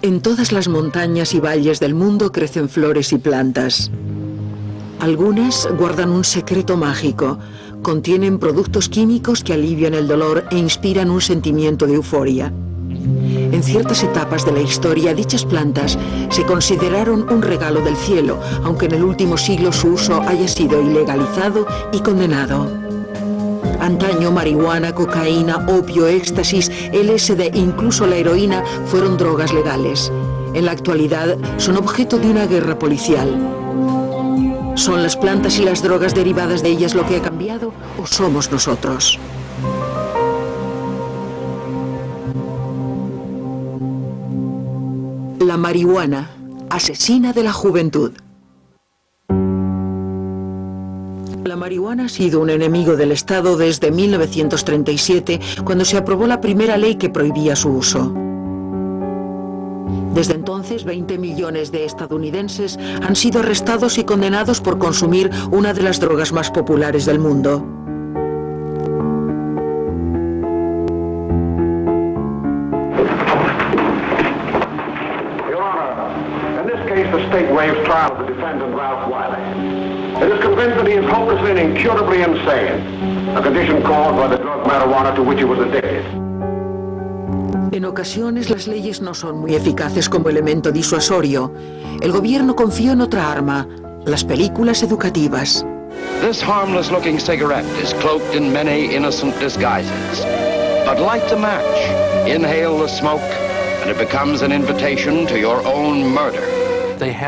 En todas las montañas y valles del mundo crecen flores y plantas. Algunas guardan un secreto mágico, contienen productos químicos que alivian el dolor e inspiran un sentimiento de euforia. En ciertas etapas de la historia, dichas plantas se consideraron un regalo del cielo, aunque en el último siglo su uso haya sido ilegalizado y condenado. Antaño, marihuana, cocaína, opio, éxtasis, LSD e incluso la heroína fueron drogas legales. En la actualidad son objeto de una guerra policial. ¿Son las plantas y las drogas derivadas de ellas lo que ha cambiado o somos nosotros? La marihuana, asesina de la juventud. La marihuana ha sido un enemigo del Estado desde 1937, cuando se aprobó la primera ley que prohibía su uso. Desde entonces, 20 millones de estadounidenses han sido arrestados y condenados por consumir una de las drogas más populares del mundo. The state waives trial of the defendant Ralph Wiley. It is convinced that he is hopelessly and incurably insane, a condition caused by the drug marijuana to which he was addicted. En ocasiones las leyes no son muy eficaces como elemento disuasorio. El gobierno confió en otra arma, las películas educativas. This harmless-looking cigarette is cloaked in many innocent disguises. But light the match, inhale the smoke, and it becomes an invitation to your own murder.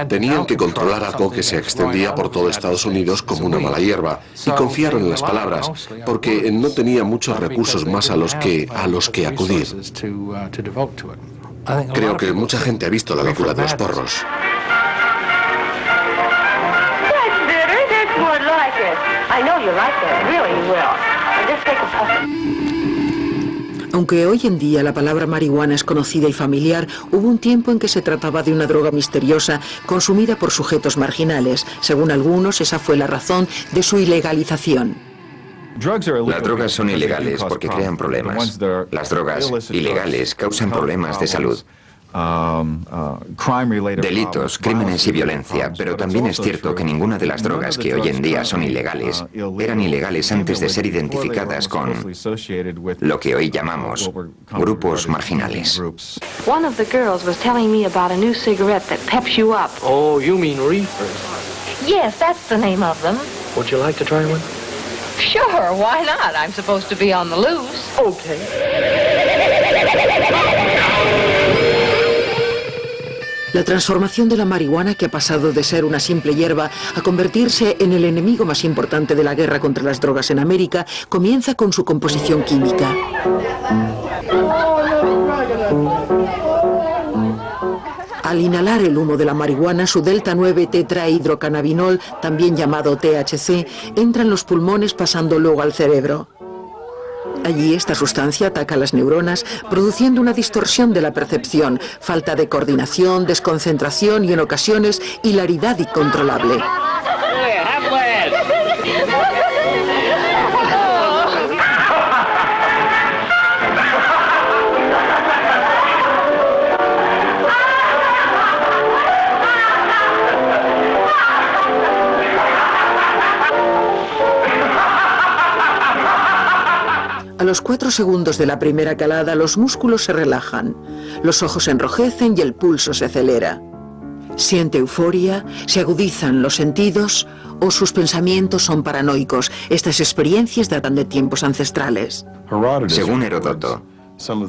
Tenían que controlar algo que se extendía por todo Estados Unidos como una mala hierba, y confiaron en las palabras, porque no tenía muchos recursos más a los que acudir. Creo que mucha gente ha visto la locura de los porros. Aunque hoy en día la palabra marihuana es conocida y familiar, hubo un tiempo en que se trataba de una droga misteriosa consumida por sujetos marginales. Según algunos, esa fue la razón de su ilegalización. Las drogas son ilegales porque crean problemas. Las drogas ilegales causan problemas de salud. Delitos, crímenes y violencia, pero también es cierto que ninguna de las drogas que hoy en día son ilegales eran ilegales antes de ser identificadas con lo que hoy llamamos grupos marginales. One of the girls was telling me about a new cigarette that peps you up. Oh, you mean reefers? Yes, that's the name of them. Would you like to try one? Sure, why not? I'm supposed to be on the loose. Okay. La transformación de la marihuana, que ha pasado de ser una simple hierba a convertirse en el enemigo más importante de la guerra contra las drogas en América, comienza con su composición química. Al inhalar el humo de la marihuana, su delta 9 tetrahidrocannabinol, también llamado THC, entra en los pulmones pasando luego al cerebro. Allí esta sustancia ataca las neuronas, produciendo una distorsión de la percepción, falta de coordinación, desconcentración y en ocasiones hilaridad incontrolable. A los 4 segundos de la primera calada, los músculos se relajan, los ojos se enrojecen y el pulso se acelera. Siente euforia, se agudizan los sentidos o sus pensamientos son paranoicos. Estas experiencias datan de tiempos ancestrales. Según Heródoto,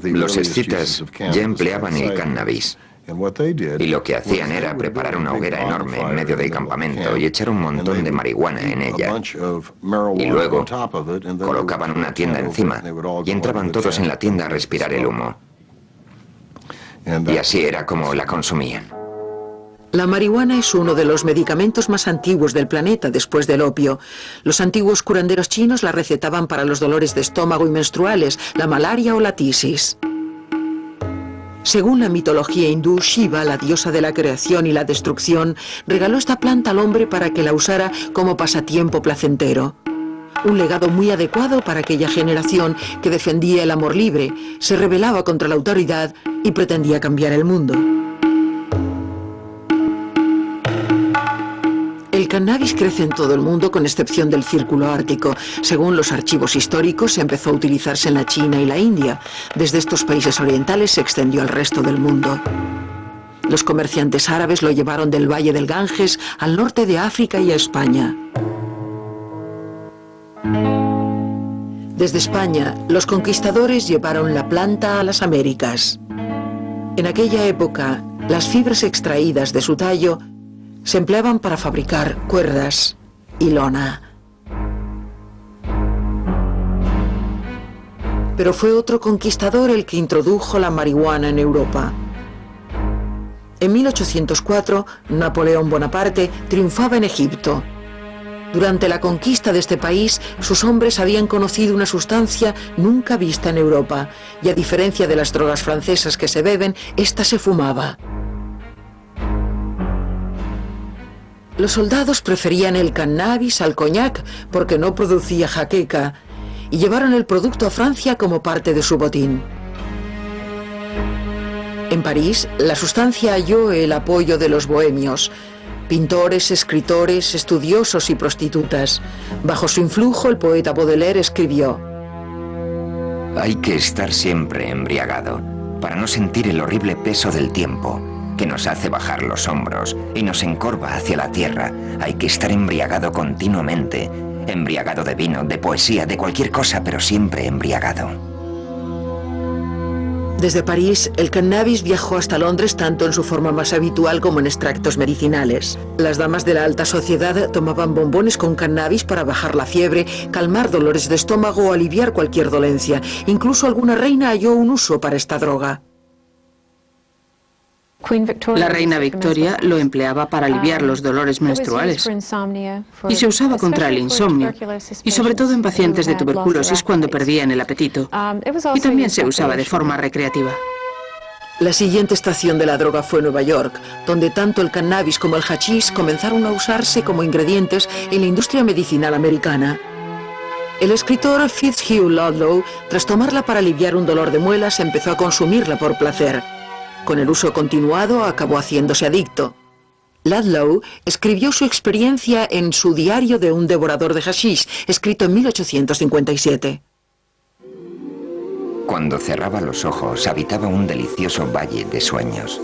los escitas ya empleaban el cannabis. Y lo que hacían era preparar una hoguera enorme en medio del campamento y echar un montón de marihuana en ella. Y luego colocaban una tienda encima y entraban todos en la tienda a respirar el humo. Y así era como la consumían. La marihuana es uno de los medicamentos más antiguos del planeta después del opio. Los antiguos curanderos chinos la recetaban para los dolores de estómago y menstruales, la malaria o la tisis. Según la mitología hindú, Shiva, la diosa de la creación y la destrucción, regaló esta planta al hombre para que la usara como pasatiempo placentero. Un legado muy adecuado para aquella generación que defendía el amor libre, se rebelaba contra la autoridad y pretendía cambiar el mundo. El cannabis crece en todo el mundo con excepción del Círculo Ártico. Según los archivos históricos, empezó a utilizarse en la China y la India. Desde estos países orientales se extendió al resto del mundo. Los comerciantes árabes lo llevaron del Valle del Ganges al norte de África y a España. Desde España, los conquistadores llevaron la planta a las Américas. En aquella época, las fibras extraídas de su tallo se empleaban para fabricar cuerdas y lona. Pero fue otro conquistador el que introdujo la marihuana en Europa. En 1804, Napoleón Bonaparte triunfaba en Egipto. Durante la conquista de este país, sus hombres habían conocido una sustancia nunca vista en Europa, y a diferencia de las drogas francesas que se beben, esta se fumaba. Los soldados preferían el cannabis al coñac porque no producía jaqueca, y llevaron el producto a Francia como parte de su botín. En París, la sustancia halló el apoyo de los bohemios, pintores, escritores, estudiosos y prostitutas. Bajo su influjo, el poeta Baudelaire escribió: Hay que estar siempre embriagado para no sentir el horrible peso del tiempo que nos hace bajar los hombros y nos encorva hacia la tierra. Hay que estar embriagado continuamente, embriagado de vino, de poesía, de cualquier cosa, pero siempre embriagado. Desde París, el cannabis viajó hasta Londres tanto en su forma más habitual como en extractos medicinales. Las damas de la alta sociedad tomaban bombones con cannabis para bajar la fiebre, calmar dolores de estómago o aliviar cualquier dolencia. Incluso alguna reina halló un uso para esta droga. La reina Victoria lo empleaba para aliviar los dolores menstruales y se usaba contra el insomnio y sobre todo en pacientes de tuberculosis cuando perdían el apetito, y también se usaba de forma recreativa. La siguiente estación de la droga fue Nueva York, donde tanto el cannabis como el hachís comenzaron a usarse como ingredientes en la industria medicinal americana. El escritor Fitzhugh Ludlow, tras tomarla para aliviar un dolor de muelas, empezó a consumirla por placer. Con el uso continuado acabó haciéndose adicto. Ludlow escribió su experiencia en su Diario de un devorador de hashish, escrito en 1857. Cuando cerraba los ojos, habitaba un delicioso valle de sueños.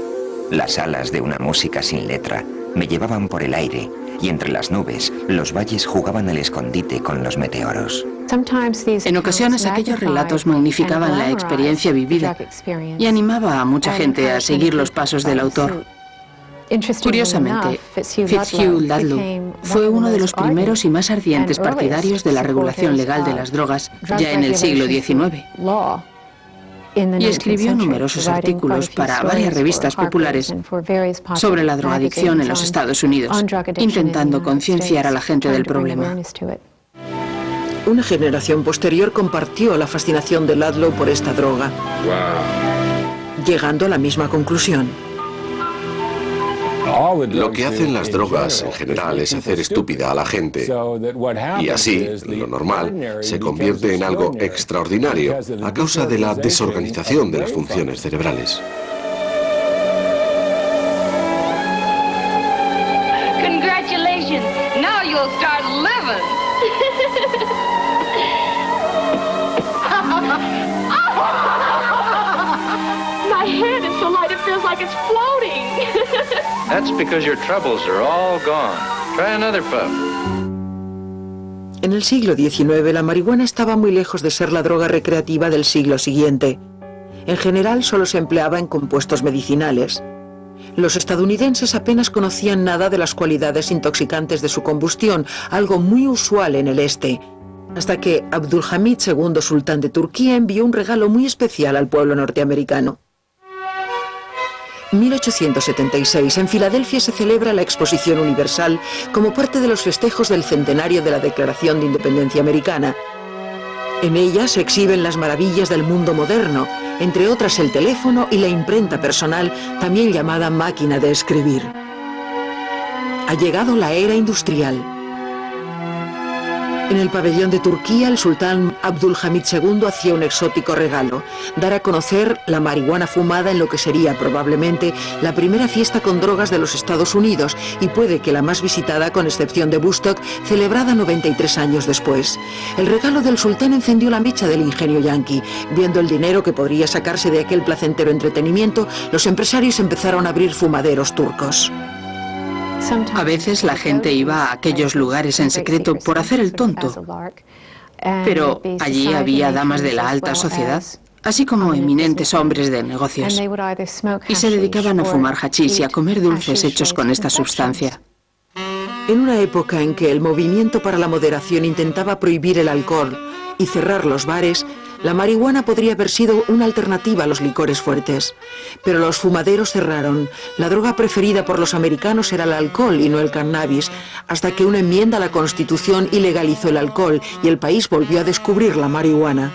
Las alas de una música sin letra me llevaban por el aire, y entre las nubes, los valles jugaban al escondite con los meteoros. En ocasiones aquellos relatos magnificaban la experiencia vivida y animaba a mucha gente a seguir los pasos del autor. Curiosamente, Fitzhugh Ludlow fue uno de los primeros y más ardientes partidarios de la regulación legal de las drogas ya en el siglo XIX. Y escribió numerosos artículos para varias revistas populares sobre la drogadicción en los Estados Unidos, intentando concienciar a la gente del problema. Una generación posterior compartió la fascinación de Ludlow por esta droga, llegando a la misma conclusión. Lo que hacen las drogas en general es hacer estúpida a la gente, y así, lo normal, se convierte en algo extraordinario a causa de la desorganización de las funciones cerebrales. Congratulations, now you'll start living. My head is so light it feels like it's floating. That's because your troubles are all gone. Try another puff. En el siglo XIX, la marihuana estaba muy lejos de ser la droga recreativa del siglo siguiente. En general, solo se empleaba en compuestos medicinales. Los estadounidenses apenas conocían nada de las cualidades intoxicantes de su combustión, algo muy usual en el este, hasta que Abdulhamid II, sultán de Turquía, envió un regalo muy especial al pueblo norteamericano. 1876, en Filadelfia se celebra la Exposición Universal como parte de los festejos del centenario de la Declaración de Independencia Americana. En ella se exhiben las maravillas del mundo moderno, entre otras el teléfono y la imprenta personal, también llamada máquina de escribir. Ha llegado la era industrial. En el pabellón de Turquía, el sultán Abdulhamid II hacía un exótico regalo: dar a conocer la marihuana fumada en lo que sería probablemente la primera fiesta con drogas de los Estados Unidos, y puede que la más visitada, con excepción de Woodstock, celebrada 93 años después. El regalo del sultán encendió la mecha del ingenio yanqui. Viendo el dinero que podría sacarse de aquel placentero entretenimiento, los empresarios empezaron a abrir fumaderos turcos. A veces la gente iba a aquellos lugares en secreto por hacer el tonto, pero allí había damas de la alta sociedad, así como eminentes hombres de negocios, y se dedicaban a fumar hachís y a comer dulces hechos con esta sustancia. En una época en que el movimiento para la moderación intentaba prohibir el alcohol y cerrar los bares, la marihuana podría haber sido una alternativa a los licores fuertes. Pero los fumaderos cerraron. La droga preferida por los americanos era el alcohol y no el cannabis, hasta que una enmienda a la Constitución ilegalizó el alcohol y el país volvió a descubrir la marihuana.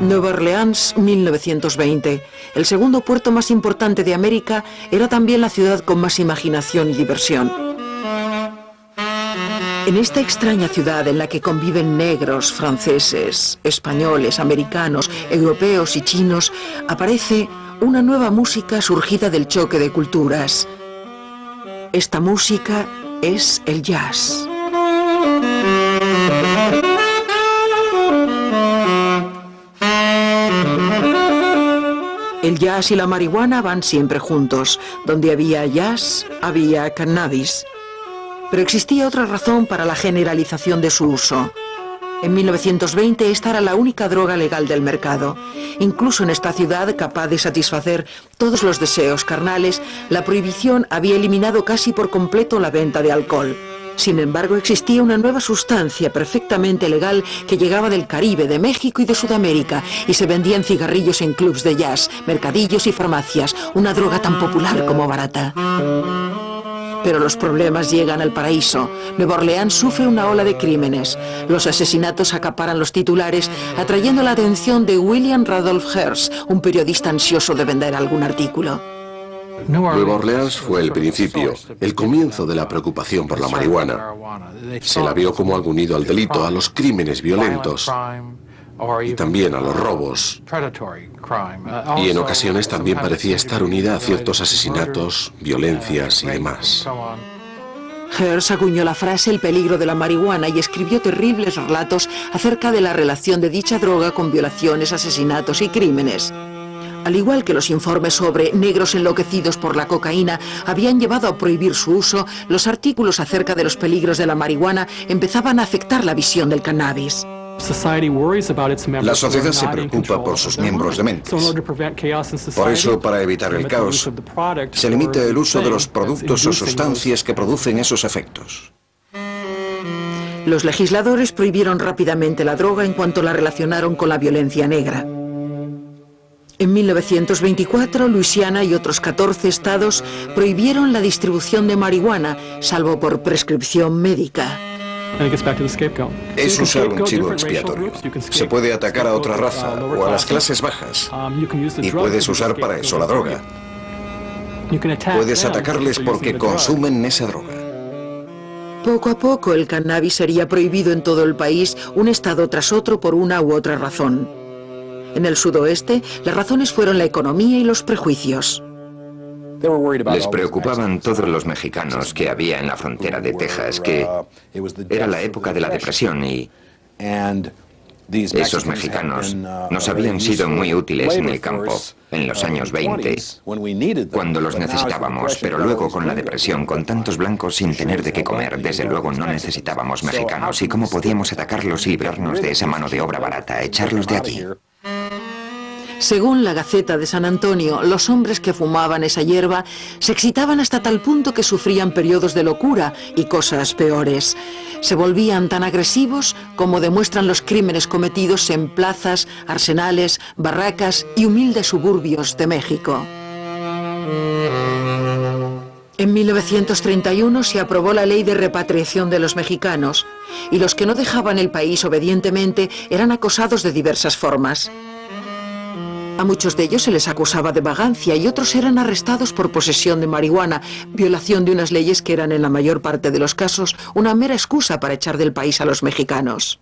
Nueva Orleans, 1920. El segundo puerto más importante de América, era también la ciudad con más imaginación y diversión. En esta extraña ciudad en la que conviven negros, franceses, españoles, americanos, europeos y chinos, aparece una nueva música surgida del choque de culturas. Esta música es el jazz. El jazz y la marihuana van siempre juntos. Donde había jazz, había cannabis. Pero existía otra razón para la generalización de su uso. En 1920 esta era la única droga legal del mercado. Incluso en esta ciudad, capaz de satisfacer todos los deseos carnales, la prohibición había eliminado casi por completo la venta de alcohol. Sin embargo, existía una nueva sustancia perfectamente legal que llegaba del Caribe, de México y de Sudamérica, y se vendía en cigarrillos en clubs de jazz, mercadillos y farmacias, una droga tan popular como barata. Pero los problemas llegan al paraíso. Nueva Orleans sufre una ola de crímenes. Los asesinatos acaparan los titulares, atrayendo la atención de William Randolph Hearst, un periodista ansioso de vender algún artículo. Nueva Orleans fue el principio, el comienzo de la preocupación por la marihuana. Se la vio como algo unido al delito, a los crímenes violentos y también a los robos. Y en ocasiones también parecía estar unida a ciertos asesinatos, violencias y demás. Hearst acuñó la frase "el peligro de la marihuana" y escribió terribles relatos acerca de la relación de dicha droga con violaciones, asesinatos y crímenes. Al igual que los informes sobre negros enloquecidos por la cocaína habían llevado a prohibir su uso, los artículos acerca de los peligros de la marihuana empezaban a afectar la visión del cannabis. La sociedad se preocupa por sus miembros dementes. Por eso, para evitar el caos, se limita el uso de los productos o sustancias que producen esos efectos. Los legisladores prohibieron rápidamente la droga en cuanto la relacionaron con la violencia negra. En 1924, Luisiana y otros 14 estados prohibieron la distribución de marihuana, salvo por prescripción médica. Es usar un chivo expiatorio. Se puede atacar a otra raza o a las clases bajas. Y puedes usar para eso la droga. Puedes atacarles porque consumen esa droga. Poco a poco el cannabis sería prohibido en todo el país, un estado tras otro por una u otra razón. En el sudoeste, las razones fueron la economía y los prejuicios. Les preocupaban todos los mexicanos que había en la frontera de Texas, que era la época de la depresión y esos mexicanos nos habían sido muy útiles en el campo en los años 20, cuando los necesitábamos, pero luego con la depresión, con tantos blancos sin tener de qué comer, desde luego no necesitábamos mexicanos. ¿Y cómo podíamos atacarlos y librarnos de esa mano de obra barata, echarlos de allí? Según la Gaceta de San Antonio, los hombres que fumaban esa hierba se excitaban hasta tal punto que sufrían periodos de locura y cosas peores. Se volvían tan agresivos como demuestran los crímenes cometidos en plazas, arsenales, barracas y humildes suburbios de México. En 1931 se aprobó la ley de repatriación de los mexicanos, y los que no dejaban el país obedientemente eran acosados de diversas formas. A muchos de ellos se les acusaba de vagancia y otros eran arrestados por posesión de marihuana, violación de unas leyes que eran en la mayor parte de los casos una mera excusa para echar del país a los mexicanos.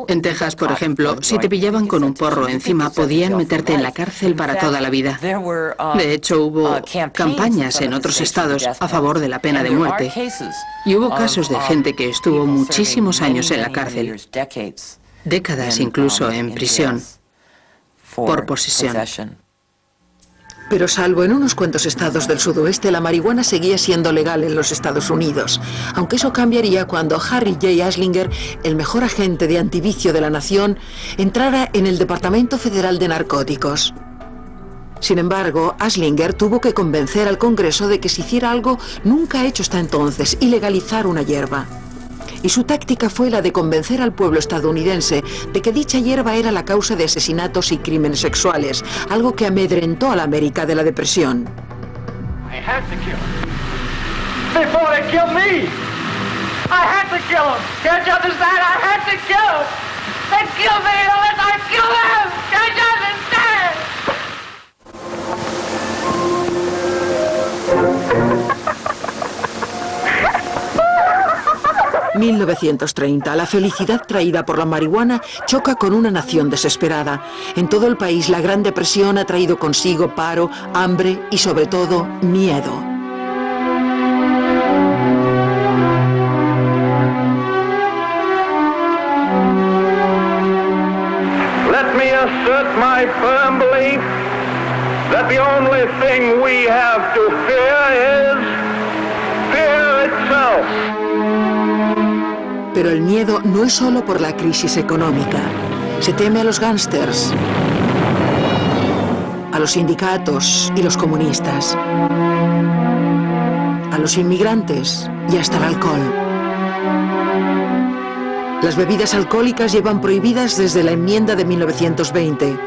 En Texas, por ejemplo, si te pillaban con un porro encima, podían meterte en la cárcel para toda la vida. De hecho, hubo campañas en otros estados a favor de la pena de muerte. Y hubo casos de gente que estuvo muchísimos años en la cárcel, décadas incluso en prisión, por posesión. Pero salvo en unos cuantos estados del sudoeste, la marihuana seguía siendo legal en los Estados Unidos. Aunque eso cambiaría cuando Harry J. Anslinger, el mejor agente de antivicio de la nación, entrara en el Departamento Federal de Narcóticos. Sin embargo, Anslinger tuvo que convencer al Congreso de que se hiciera algo nunca hecho hasta entonces, y legalizar una hierba. Y su táctica fue la de convencer al pueblo estadounidense de que dicha hierba era la causa de asesinatos y crímenes sexuales, algo que amedrentó a la América de la Depresión. ...1930, la felicidad traída por la marihuana choca con una nación desesperada. En todo el país la Gran Depresión ha traído consigo paro, hambre y sobre todo miedo. Let me assert my firm belief that the only thing we have to fear is fear itself. Pero el miedo no es solo por la crisis económica. Se teme a los gángsters, a los sindicatos y los comunistas, a los inmigrantes y hasta el alcohol. Las bebidas alcohólicas llevan prohibidas desde la enmienda de 1920.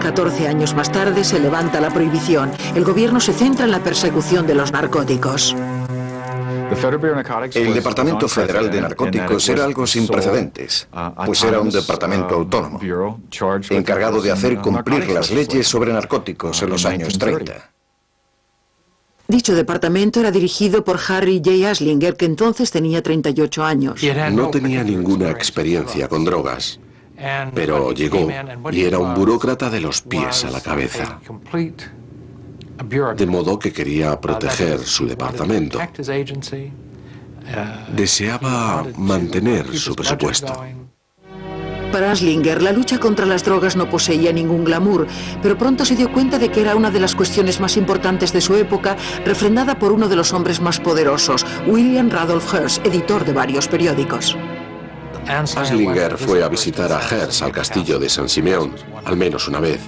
14 años más tarde se levanta la prohibición. El gobierno se centra en la persecución de los narcóticos. El Departamento Federal de Narcóticos era algo sin precedentes, pues era un departamento autónomo, encargado de hacer cumplir las leyes sobre narcóticos en los años 30. Dicho departamento era dirigido por Harry J. Anslinger, que entonces tenía 38 años. No tenía ninguna experiencia con drogas, pero llegó y era un burócrata de los pies a la cabeza. De modo que quería proteger su departamento. Deseaba mantener su presupuesto. Para Anslinger, la lucha contra las drogas no poseía ningún glamour, pero pronto se dio cuenta de que era una de las cuestiones más importantes de su época, refrendada por uno de los hombres más poderosos, William Randolph Hearst, editor de varios periódicos. Anslinger fue a visitar a Hearst al castillo de San Simeón, al menos una vez.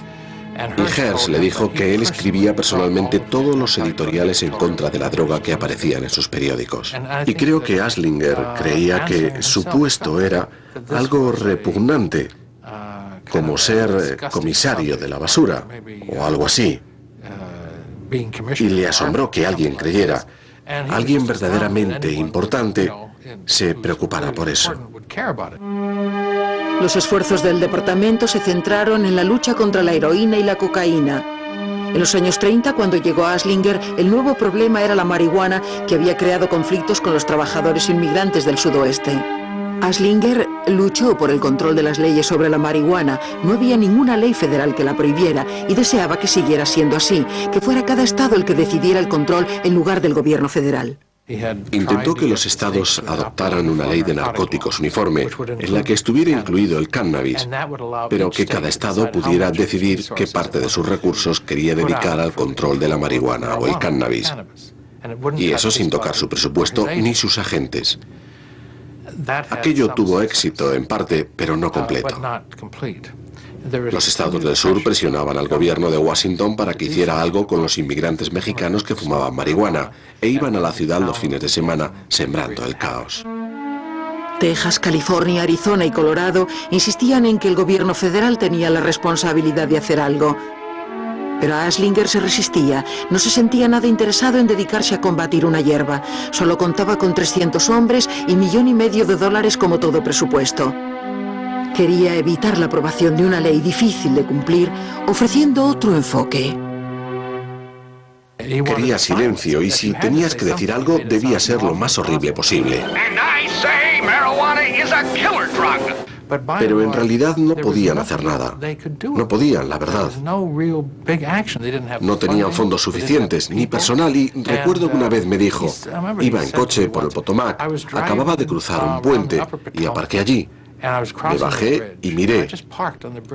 Y Hearst le dijo que él escribía personalmente todos los editoriales en contra de la droga que aparecían en sus periódicos. Y creo que Anslinger creía que su puesto era algo repugnante, como ser comisario de la basura, o algo así. Y le asombró que alguien creyera, alguien verdaderamente importante, se preocupara por eso. Los esfuerzos del departamento se centraron en la lucha contra la heroína y la cocaína. En los años 30, cuando llegó Anslinger, el nuevo problema era la marihuana, que había creado conflictos con los trabajadores inmigrantes del sudoeste. Anslinger luchó por el control de las leyes sobre la marihuana. No había ninguna ley federal que la prohibiera y deseaba que siguiera siendo así, que fuera cada estado el que decidiera el control en lugar del gobierno federal. Intentó que los estados adoptaran una ley de narcóticos uniforme en la que estuviera incluido el cannabis, pero que cada estado pudiera decidir qué parte de sus recursos quería dedicar al control de la marihuana o el cannabis. Y eso sin tocar su presupuesto ni sus agentes. Aquello tuvo éxito en parte, pero no completo. Los estados del sur presionaban al gobierno de Washington para que hiciera algo con los inmigrantes mexicanos que fumaban marihuana e iban a la ciudad los fines de semana sembrando el caos. Texas, California, Arizona y Colorado insistían en que el gobierno federal tenía la responsabilidad de hacer algo. Pero Anslinger se resistía, no se sentía nada interesado en dedicarse a combatir una hierba. Solo contaba con 300 hombres y $1,5 millones como todo presupuesto. Quería evitar la aprobación de una ley difícil de cumplir, ofreciendo otro enfoque. Quería silencio y si tenías que decir algo, debía ser lo más horrible posible. Pero en realidad no podían hacer nada. No podían, la verdad. No tenían fondos suficientes, ni personal, y recuerdo que una vez me dijo, iba en coche por el Potomac, acababa de cruzar un puente y aparqué allí. Me bajé y miré,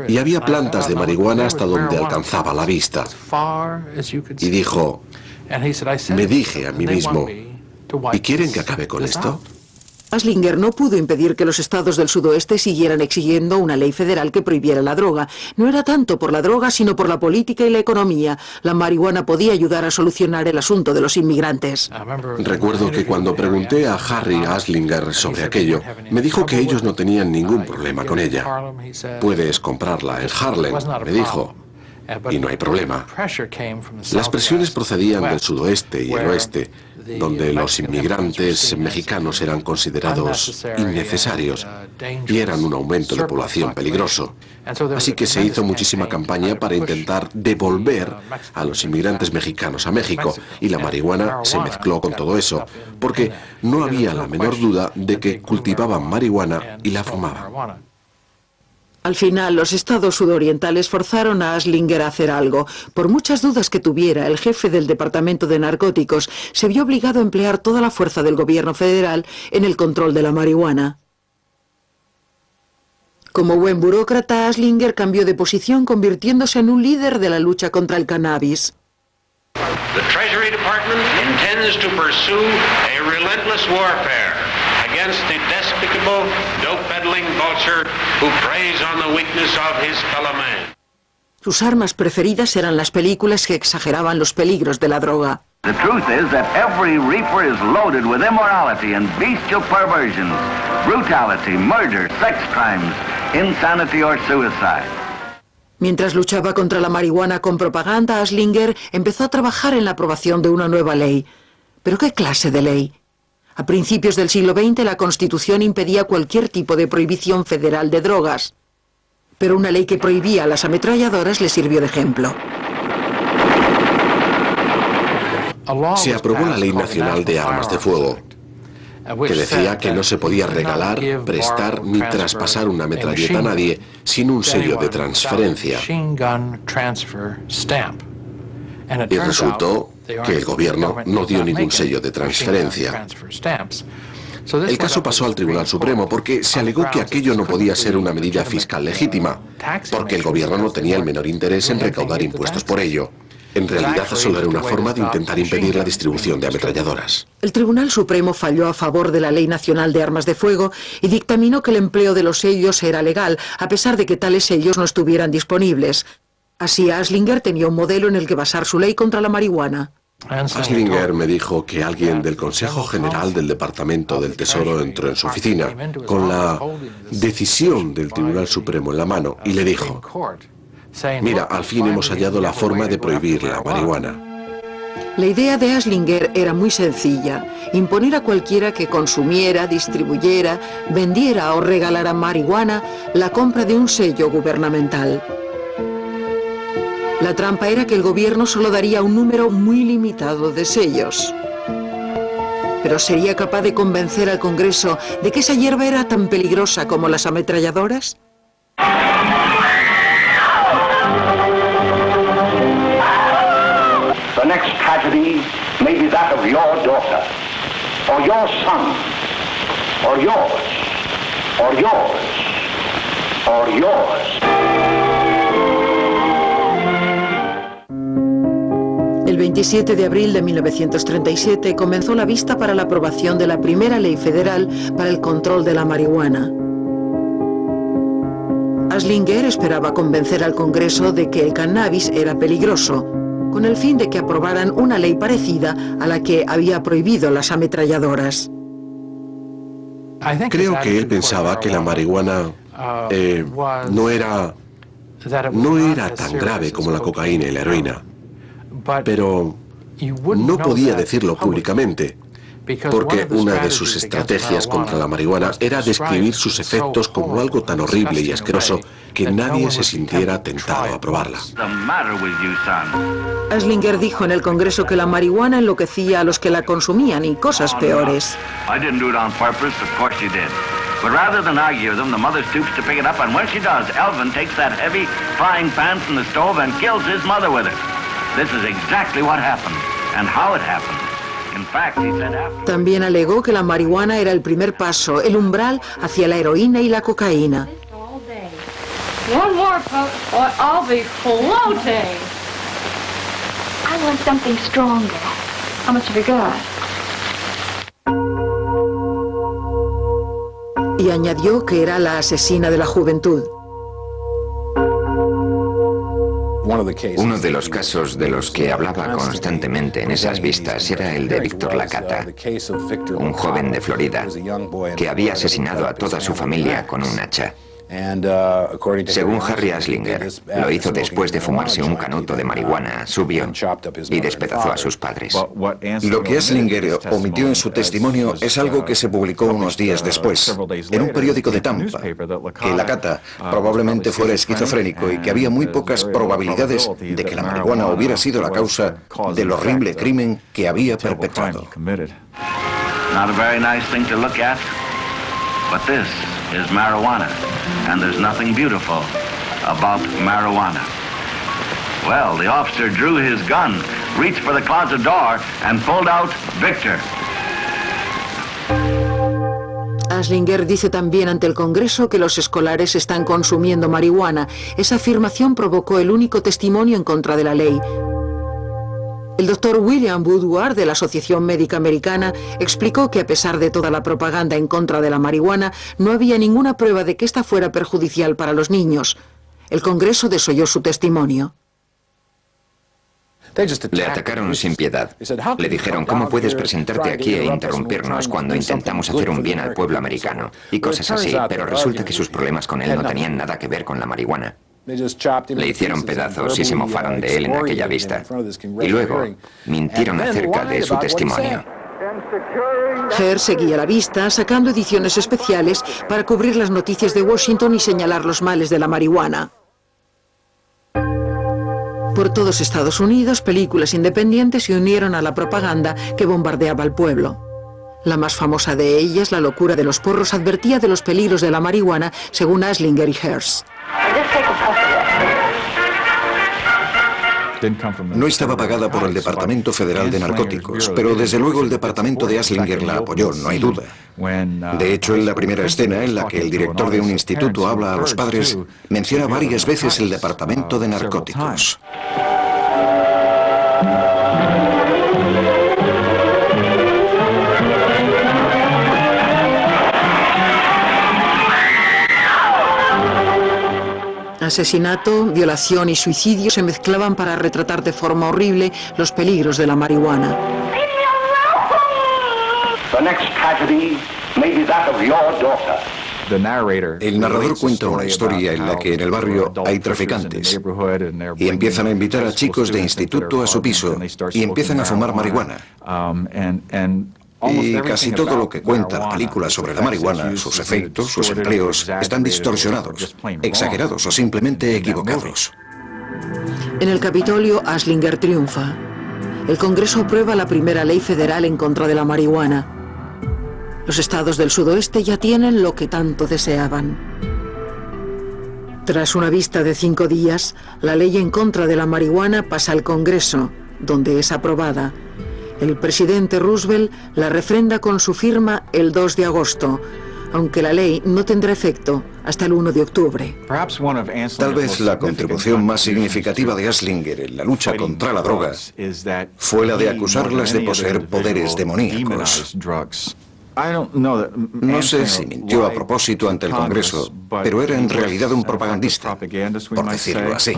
y había plantas de marihuana hasta donde alcanzaba la vista. Y dijo, me dije a mí mismo, ¿y quieren que acabe con esto? Aslinger no pudo impedir que los estados del sudoeste siguieran exigiendo una ley federal que prohibiera la droga. No era tanto por la droga, sino por la política y la economía. La marihuana podía ayudar a solucionar el asunto de los inmigrantes. Recuerdo que cuando pregunté a Harry Aslinger sobre aquello, me dijo que ellos no tenían ningún problema con ella. Puedes comprarla en Harlem, me dijo. Y no hay problema. Las presiones procedían del sudoeste y el oeste, donde los inmigrantes mexicanos eran considerados innecesarios y eran un aumento de población peligroso. Así que se hizo muchísima campaña para intentar devolver a los inmigrantes mexicanos a México, y la marihuana se mezcló con todo eso, porque no había la menor duda de que cultivaban marihuana y la fumaban. Al final, los estados sudorientales forzaron a Aslinger a hacer algo. Por muchas dudas que tuviera, el jefe del Departamento de Narcóticos se vio obligado a emplear toda la fuerza del gobierno federal en el control de la marihuana. Como buen burócrata, Aslinger cambió de posición, convirtiéndose en un líder de la lucha contra el cannabis. The Treasury Department intends to pursue a relentless warfare against the despicable, dope-peddling vulture who preys on the weakness of his fellow man. Sus armas preferidas eran las películas que exageraban los peligros de la droga. The truth is that every reefer is loaded with immorality and bestial perversions, brutality, murder, sex crimes, insanity or suicide. Mientras luchaba contra la marihuana con propaganda, Aslinger empezó a trabajar en la aprobación de una nueva ley. ¿Pero qué clase de ley? A principios del siglo XX la Constitución impedía cualquier tipo de prohibición federal de drogas. Pero una ley que prohibía las ametralladoras le sirvió de ejemplo. Se aprobó la Ley Nacional de Armas de Fuego, que decía que no se podía regalar, prestar ni traspasar una metralleta a nadie sin un sello de transferencia. Y resultó que el gobierno no dio ningún sello de transferencia. El caso pasó al Tribunal Supremo porque se alegó que aquello no podía ser una medida fiscal legítima, porque el gobierno no tenía el menor interés en recaudar impuestos por ello. En realidad solo era una forma de intentar impedir la distribución de ametralladoras. El Tribunal Supremo falló a favor de la Ley Nacional de Armas de Fuego y dictaminó que el empleo de los sellos era legal, a pesar de que tales sellos no estuvieran disponibles. Así, Aslinger tenía un modelo en el que basar su ley contra la marihuana. Aslinger me dijo que alguien del Consejo General del Departamento del Tesoro entró en su oficina con la decisión del Tribunal Supremo en la mano y le dijo: mira, al fin hemos hallado la forma de prohibir la marihuana. La idea de Aslinger era muy sencilla: imponer a cualquiera que consumiera, distribuyera, vendiera o regalara marihuana la compra de un sello gubernamental. La trampa era que el gobierno solo daría un número muy limitado de sellos. ¿Pero sería capaz de convencer al Congreso de que esa hierba era tan peligrosa como las ametralladoras? The next tragedy may be that of your daughter, or your son, or yours, or yours, or yours. El 27 de abril de 1937 comenzó la vista para la aprobación de la primera ley federal para el control de la marihuana. Aslinger esperaba convencer al Congreso de que el cannabis era peligroso, con el fin de que aprobaran una ley parecida a la que había prohibido las ametralladoras. Creo que él pensaba que la marihuana no era tan grave como la cocaína y la heroína, pero no podía decirlo públicamente, porque una de sus estrategias contra la marihuana era describir sus efectos como algo tan horrible y asqueroso que nadie se sintiera tentado a probarla. Anslinger dijo en el Congreso que la marihuana enloquecía a los que la consumían y cosas peores. But rather than argue with them, the mother stoops to pick it up, and when she does, Elvin takes that heavy frying pan from the stove and kills his mother with it. This is exactly what happened, and how it happened. In fact, he said after... También alegó que la marihuana era el primer paso, el umbral hacia la heroína y la cocaína. One more, folks, or I'll be floating. I want something stronger. How much have you got? Y añadió que era la asesina de la juventud. Uno de los casos de los que hablaba constantemente en esas vistas era el de Víctor Latata, un joven de Florida que había asesinado a toda su familia con un hacha. Según Harry Anslinger, lo hizo después de fumarse un canuto de marihuana, subió y despedazó a sus padres. Lo que Anslinger omitió en su testimonio es algo que se publicó unos días después, en un periódico de Tampa, que Latata probablemente fuera esquizofrénico y que había muy pocas probabilidades de que la marihuana hubiera sido la causa del horrible crimen que había perpetrado. Not a very nice thing to look at, but this is marijuana, and there's nothing beautiful about marijuana. Well, the officer drew his gun, reached for the closet door, and pulled out Victor. Anslinger dice también ante el Congreso que los escolares están consumiendo marihuana. Esa afirmación provocó el único testimonio en contra de la ley. El doctor William Woodward, de la Asociación Médica Americana, explicó que a pesar de toda la propaganda en contra de la marihuana, no había ninguna prueba de que esta fuera perjudicial para los niños. El Congreso desoyó su testimonio. Le atacaron sin piedad. Le dijeron, ¿cómo puedes presentarte aquí e interrumpirnos cuando intentamos hacer un bien al pueblo americano? Y cosas así, pero resulta que sus problemas con él no tenían nada que ver con la marihuana. Le hicieron pedazos y se mofaron de él en aquella vista. Y luego mintieron acerca de su testimonio. Hearst seguía la vista, sacando ediciones especiales para cubrir las noticias de Washington y señalar los males de la marihuana. Por todos Estados Unidos, películas independientes se unieron a la propaganda que bombardeaba al pueblo. La más famosa de ellas, La locura de los porros, advertía de los peligros de la marihuana, según Anslinger y Hearst. No estaba pagada por el Departamento Federal de Narcóticos, pero desde luego el departamento de Anslinger la apoyó, no hay duda. De hecho, en la primera escena en la que el director de un instituto habla a los padres, menciona varias veces el Departamento de Narcóticos. Asesinato, violación y suicidio se mezclaban para retratar de forma horrible los peligros de la marihuana. El narrador cuenta una historia en la que en el barrio hay traficantes y empiezan a invitar a chicos de instituto a su piso y empiezan a fumar marihuana. Y casi todo lo que cuenta la película sobre la marihuana, sus efectos, sus empleos, están distorsionados, exagerados o simplemente equivocados. En el Capitolio, Anslinger triunfa. El Congreso aprueba la primera ley federal en contra de la marihuana. Los estados del sudoeste ya tienen lo que tanto deseaban. Tras una vista de 5 días, la ley en contra de la marihuana pasa al Congreso, donde es aprobada. El presidente Roosevelt la refrenda con su firma el 2 de agosto, aunque la ley no tendrá efecto hasta el 1 de octubre. Tal vez la contribución más significativa de Anslinger en la lucha contra la droga fue la de acusarlas de poseer poderes demoníacos. No sé si mintió a propósito ante el Congreso, pero era en realidad un propagandista, por decirlo así.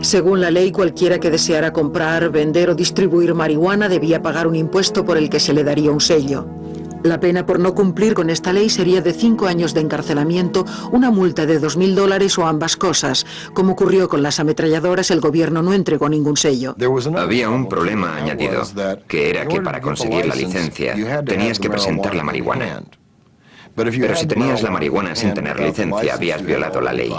Según la ley, cualquiera que deseara comprar, vender o distribuir marihuana debía pagar un impuesto por el que se le daría un sello. La pena por no cumplir con esta ley sería de 5 años de encarcelamiento, una multa de $2.000 o ambas cosas. Como ocurrió con las ametralladoras, el gobierno no entregó ningún sello. Había un problema añadido, que era que para conseguir la licencia tenías que presentar la marihuana. Pero si tenías la marihuana sin tener licencia, habías violado la ley.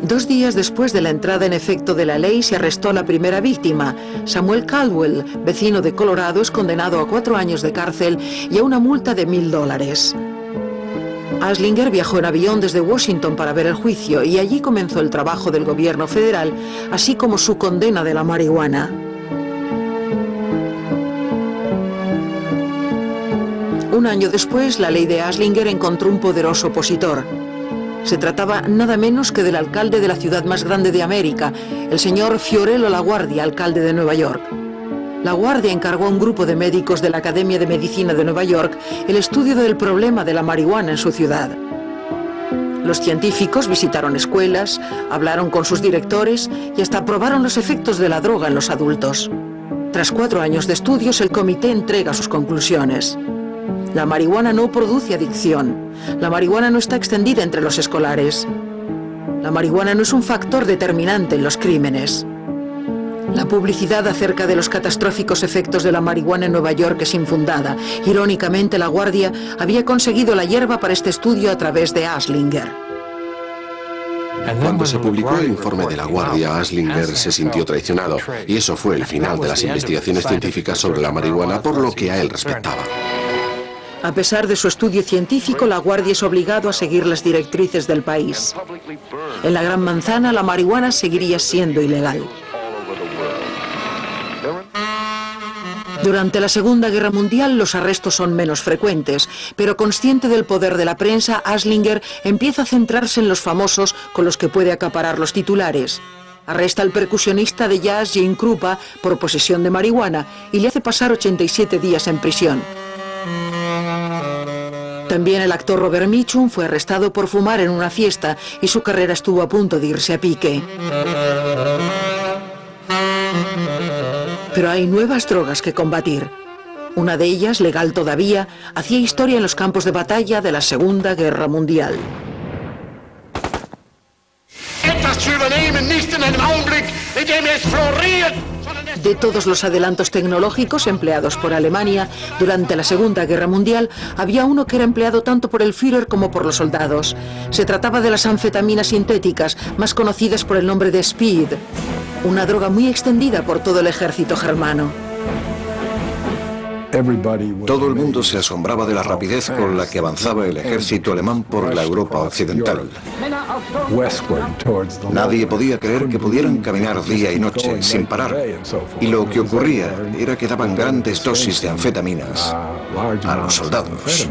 2 días después de la entrada en efecto de la ley, se arrestó a la primera víctima. Samuel Caldwell, vecino de Colorado, es condenado a 4 años de cárcel y a una multa de $1.000. Aslinger viajó en avión desde Washington para ver el juicio y allí comenzó el trabajo del gobierno federal, así como su condena de la marihuana. Un año después, la ley de Aslinger encontró un poderoso opositor. Se trataba nada menos que del alcalde de la ciudad más grande de América, el señor Fiorello LaGuardia, alcalde de Nueva York. LaGuardia encargó a un grupo de médicos de la Academia de Medicina de Nueva York el estudio del problema de la marihuana en su ciudad. Los científicos visitaron escuelas, hablaron con sus directores y hasta probaron los efectos de la droga en los adultos. Tras 4 años de estudios, el comité entrega sus conclusiones. La marihuana no produce adicción. La marihuana no está extendida entre los escolares. La marihuana no es un factor determinante en los crímenes. La publicidad acerca de los catastróficos efectos de la marihuana en Nueva York es infundada. Irónicamente, LaGuardia había conseguido la hierba para este estudio a través de Aslinger. Cuando se publicó el informe de LaGuardia, Aslinger se sintió traicionado, y eso fue el final de las investigaciones científicas sobre la marihuana por lo que a él respectaba. A pesar de su estudio científico, LaGuardia es obligado a seguir las directrices del país. En la Gran Manzana, la marihuana seguiría siendo ilegal. Durante la Segunda Guerra Mundial, los arrestos son menos frecuentes, pero consciente del poder de la prensa, Aslinger empieza a centrarse en los famosos con los que puede acaparar los titulares. Arresta al percusionista de jazz Gene Krupa por posesión de marihuana y le hace pasar 87 días en prisión. También el actor Robert Mitchum fue arrestado por fumar en una fiesta y su carrera estuvo a punto de irse a pique. Pero hay nuevas drogas que combatir. Una de ellas, legal todavía, hacía historia en los campos de batalla de la Segunda Guerra Mundial. De todos los adelantos tecnológicos empleados por Alemania durante la Segunda Guerra Mundial, había uno que era empleado tanto por el Führer como por los soldados. Se trataba de las anfetaminas sintéticas, más conocidas por el nombre de Speed, una droga muy extendida por todo el ejército germano. Todo el mundo se asombraba de la rapidez con la que avanzaba el ejército alemán por la Europa occidental. Nadie podía creer que pudieran caminar día y noche sin parar. Y lo que ocurría era que daban grandes dosis de anfetaminas a los soldados.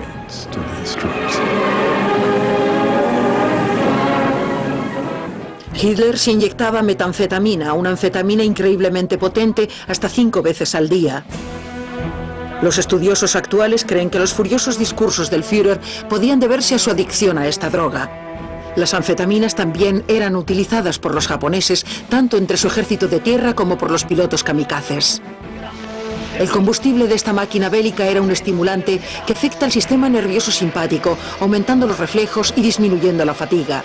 Hitler se inyectaba metanfetamina, una anfetamina increíblemente potente, hasta 5 veces al día. Los estudiosos actuales creen que los furiosos discursos del Führer podían deberse a su adicción a esta droga. Las anfetaminas también eran utilizadas por los japoneses, tanto entre su ejército de tierra como por los pilotos kamikazes. El combustible de esta máquina bélica era un estimulante que afecta al sistema nervioso simpático, aumentando los reflejos y disminuyendo la fatiga.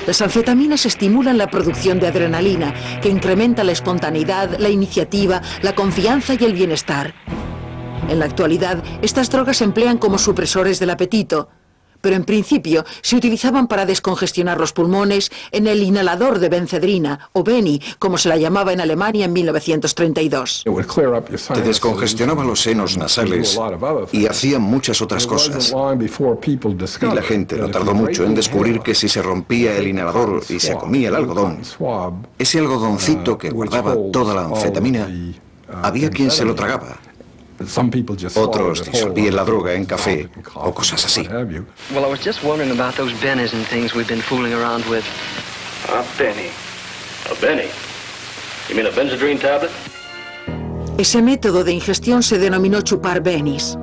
Las anfetaminas estimulan la producción de adrenalina, que incrementa la espontaneidad, la iniciativa, la confianza y el bienestar. En la actualidad, estas drogas se emplean como supresores del apetito, pero en principio se utilizaban para descongestionar los pulmones en el inhalador de benzedrina, o Beni, como se la llamaba en Alemania en 1932. Te descongestionaba los senos nasales y hacía muchas otras cosas. Y la gente no tardó mucho en descubrir que si se rompía el inhalador y se comía el algodón, ese algodoncito que guardaba toda la anfetamina, había quien se lo tragaba. Otros disolvían la droga en café o cosas así. Well, I was just wondering about those bennies and things we've been fooling around with. A Benny? A Benny? You mean a Benzedrine tablet? Ese método de ingestión se denominó chupar Bennies.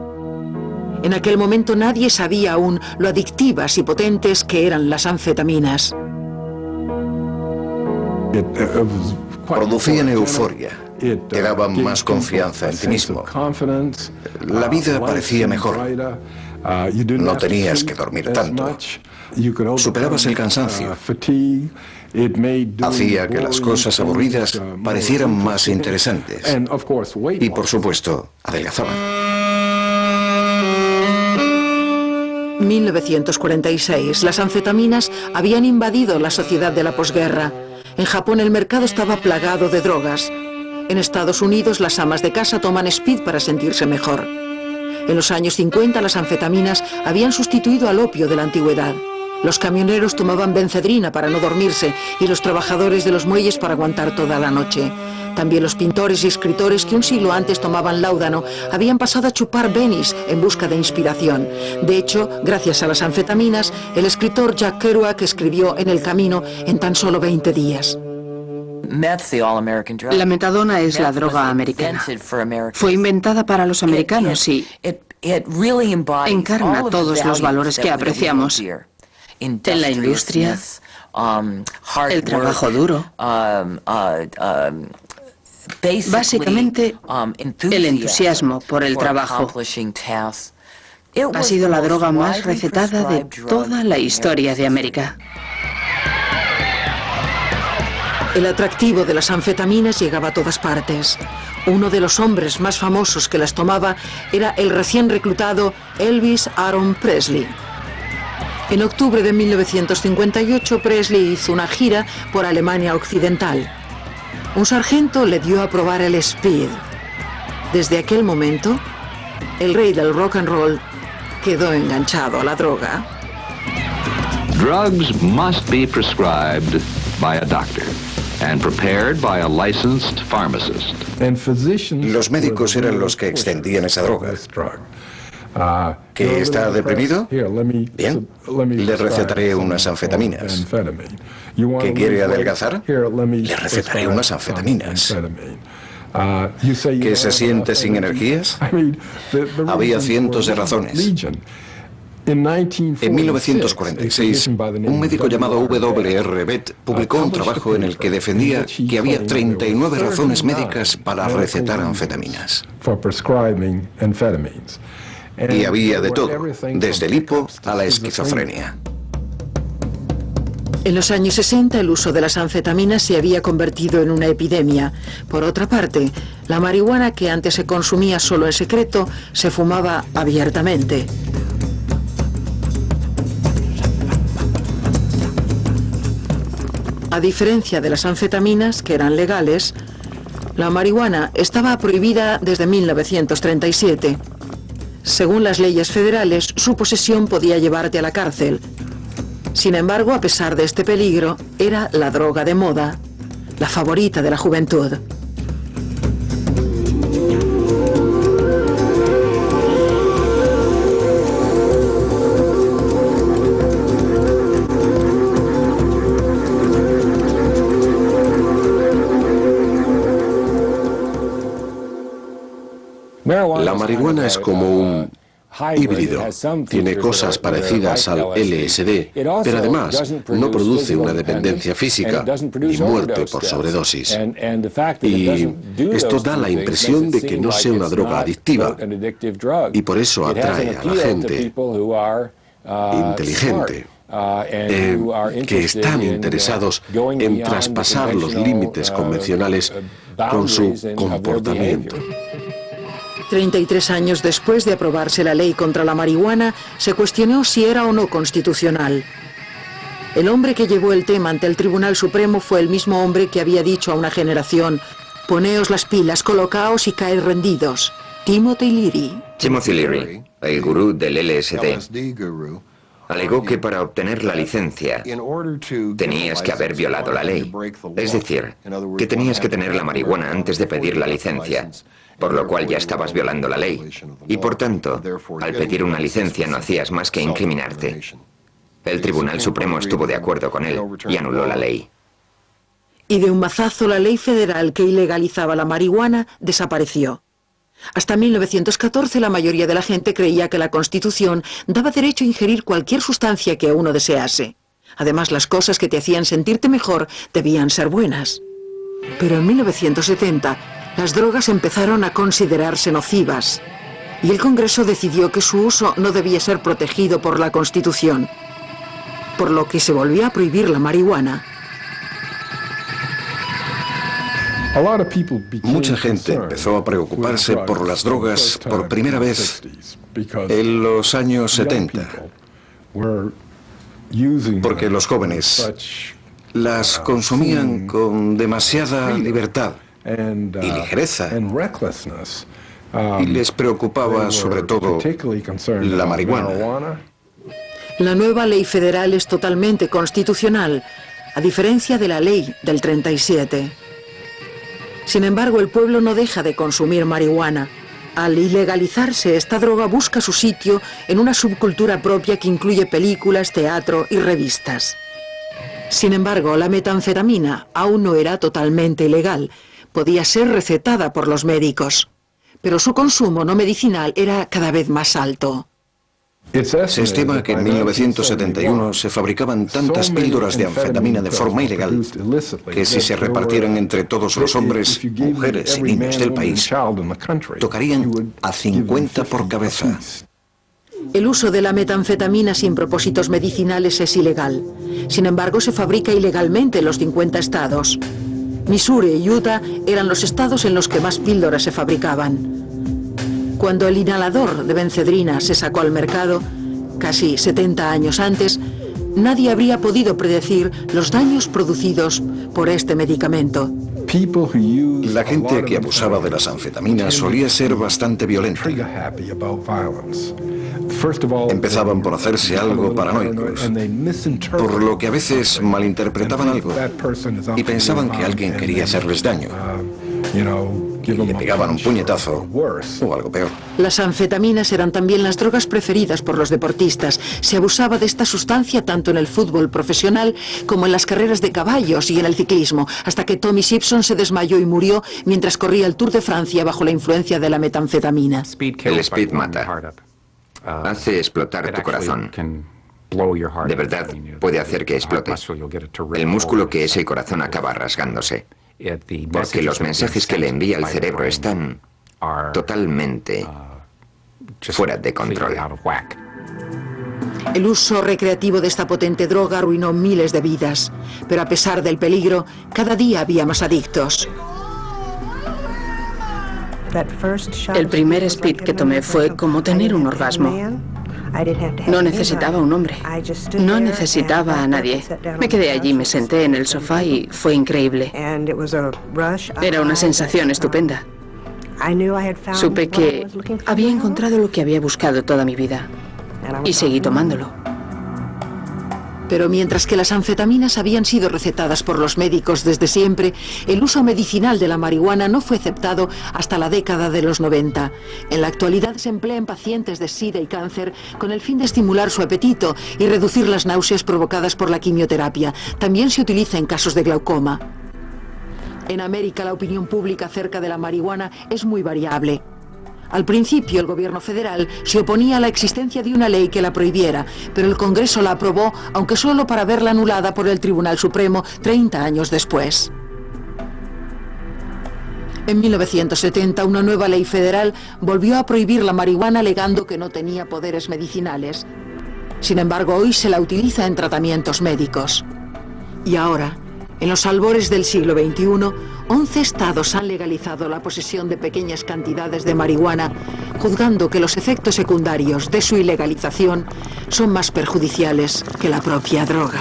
En aquel momento nadie sabía aún lo adictivas y potentes que eran las anfetaminas. Producían euforia. te daba más confianza en ti mismo. La vida parecía mejor. No tenías que dormir tanto. Superabas el cansancio. Hacía que las cosas aburridas parecieran más interesantes. Y, por supuesto, adelgazaban. 1946. Las anfetaminas habían invadido la sociedad de la posguerra. En Japón el mercado estaba plagado de drogas. En Estados Unidos las amas de casa toman speed para sentirse mejor. En los años 50 las anfetaminas habían sustituido al opio de la antigüedad. Los camioneros tomaban bencedrina para no dormirse y los trabajadores de los muelles para aguantar toda la noche. También los pintores y escritores que un siglo antes tomaban láudano habían pasado a chupar Benny's en busca de inspiración. De hecho, gracias a las anfetaminas, el escritor Jack Kerouac escribió En el camino en tan solo 20 días. La metadona es la droga americana. Fue inventada para los americanos y encarna todos los valores que apreciamos en la industria, el trabajo duro, básicamente el entusiasmo por el trabajo. Ha sido la droga más recetada de toda la historia de América. El atractivo de las anfetaminas llegaba a todas partes. Uno de los hombres más famosos que las tomaba era el recién reclutado Elvis Aaron Presley. En octubre de 1958, Presley hizo una gira por Alemania Occidental. Un sargento le dio a probar el speed. Desde aquel momento, el rey del rock and roll quedó enganchado a la droga. Drugs must be prescribed by a doctor and prepared by a licensed pharmacist. Los médicos eran los que extendían esa droga. ¿Que está deprimido? Bien, le recetaré unas anfetaminas. ¿Que quiere adelgazar? Le recetaré unas anfetaminas. ¿Que se siente sin energías? Había cientos de razones. En 1946, un médico llamado W.R. Bett publicó un trabajo en el que defendía que había 39 razones médicas para recetar anfetaminas. Y había de todo, desde el hipo a la esquizofrenia. En los años 60 el uso de las anfetaminas se había convertido en una epidemia. Por otra parte, la marihuana que antes se consumía solo en secreto se fumaba abiertamente. A diferencia de las anfetaminas, que eran legales, la marihuana estaba prohibida desde 1937. Según las leyes federales, su posesión podía llevarte a la cárcel. Sin embargo, a pesar de este peligro, era la droga de moda, la favorita de la juventud. La marihuana es como un híbrido. Tiene cosas parecidas al LSD, pero además no produce una dependencia física ni muerte por sobredosis. Y esto da la impresión de que no sea una droga adictiva, y por eso atrae a la gente inteligente, que están interesados en traspasar los límites convencionales con su comportamiento. 33 años después de aprobarse la ley contra la marihuana, se cuestionó si era o no constitucional. El hombre que llevó el tema ante el Tribunal Supremo fue el mismo hombre que había dicho a una generación: poneos las pilas, colocaos y caed rendidos. Timothy Leary. Timothy Leary, el gurú del LSD, alegó que para obtener la licencia tenías que haber violado la ley. Es decir, que tenías que tener la marihuana antes de pedir la licencia, por lo cual ya estabas violando la ley. Y por tanto, al pedir una licencia no hacías más que incriminarte. El Tribunal Supremo estuvo de acuerdo con él y anuló la ley. Y de un mazazo la ley federal que ilegalizaba la marihuana desapareció. Hasta 1914 la mayoría de la gente creía que la Constitución daba derecho a ingerir cualquier sustancia que uno desease. Además, las cosas que te hacían sentirte mejor debían ser buenas. Pero en 1970, Las drogas empezaron a considerarse nocivas y el Congreso decidió que su uso no debía ser protegido por la Constitución, por lo que se volvió a prohibir la marihuana. Mucha gente empezó a preocuparse por las drogas por primera vez en los años 70, porque los jóvenes las consumían con demasiada libertad y ligereza, y les preocupaba sobre todo la marihuana. La nueva ley federal es totalmente constitucional, a diferencia de la ley del 37. Sin embargo, el pueblo no deja de consumir marihuana. Al ilegalizarse, esta droga busca su sitio en una subcultura propia que incluye películas, teatro y revistas. Sin embargo, la metanfetamina aún no era totalmente ilegal. Podía ser recetada por los médicos, pero su consumo no medicinal era cada vez más alto. Se estima que en 1971 se fabricaban tantas píldoras de anfetamina de forma ilegal que si se repartieran entre todos los hombres, mujeres y niños del país, tocarían a 50 por cabeza. El uso de la metanfetamina sin propósitos medicinales es ilegal. Sin embargo, se fabrica ilegalmente en los 50 estados. Missouri y Utah eran los estados en los que más píldoras se fabricaban. Cuando el inhalador de benzedrina se sacó al mercado, casi 70 años antes, nadie habría podido predecir los daños producidos por este medicamento. La gente que abusaba de las anfetaminas solía ser bastante violenta. Empezaban por hacerse algo paranoicos, por lo que a veces malinterpretaban algo y pensaban que alguien quería hacerles daño. Y le pegaban un puñetazo o algo peor. Las anfetaminas eran también las drogas preferidas por los deportistas. Se abusaba de esta sustancia tanto en el fútbol profesional como en las carreras de caballos y en el ciclismo, hasta que Tommy Simpson se desmayó y murió mientras corría el Tour de Francia bajo la influencia de la metanfetamina. El speed mata. Hace explotar tu corazón. De verdad, puede hacer que explote. El músculo que es el corazón acaba rasgándose. Porque los mensajes que le envía el cerebro están totalmente fuera de control. El uso recreativo de esta potente droga arruinó miles de vidas, pero a pesar del peligro, cada día había más adictos. El primer speed que tomé fue como tener un orgasmo. No necesitaba un hombre, no necesitaba a nadie. Me quedé allí, me senté en el sofá y fue increíble. Era una sensación estupenda. Supe que había encontrado lo que había buscado toda mi vida y seguí tomándolo. Pero mientras que las anfetaminas habían sido recetadas por los médicos desde siempre, el uso medicinal de la marihuana no fue aceptado hasta la década de los 90. En la actualidad se emplea en pacientes de SIDA y cáncer con el fin de estimular su apetito y reducir las náuseas provocadas por la quimioterapia. También se utiliza en casos de glaucoma. En América, la opinión pública acerca de la marihuana es muy variable. Al principio, el gobierno federal se oponía a la existencia de una ley que la prohibiera, pero el Congreso la aprobó, aunque solo para verla anulada por el Tribunal Supremo 30 años después. En 1970, una nueva ley federal volvió a prohibir la marihuana alegando que no tenía poderes medicinales. Sin embargo, hoy se la utiliza en tratamientos médicos. Y ahora, en los albores del siglo XXI, 11 estados han legalizado la posesión de pequeñas cantidades de marihuana, juzgando que los efectos secundarios de su ilegalización son más perjudiciales que la propia droga.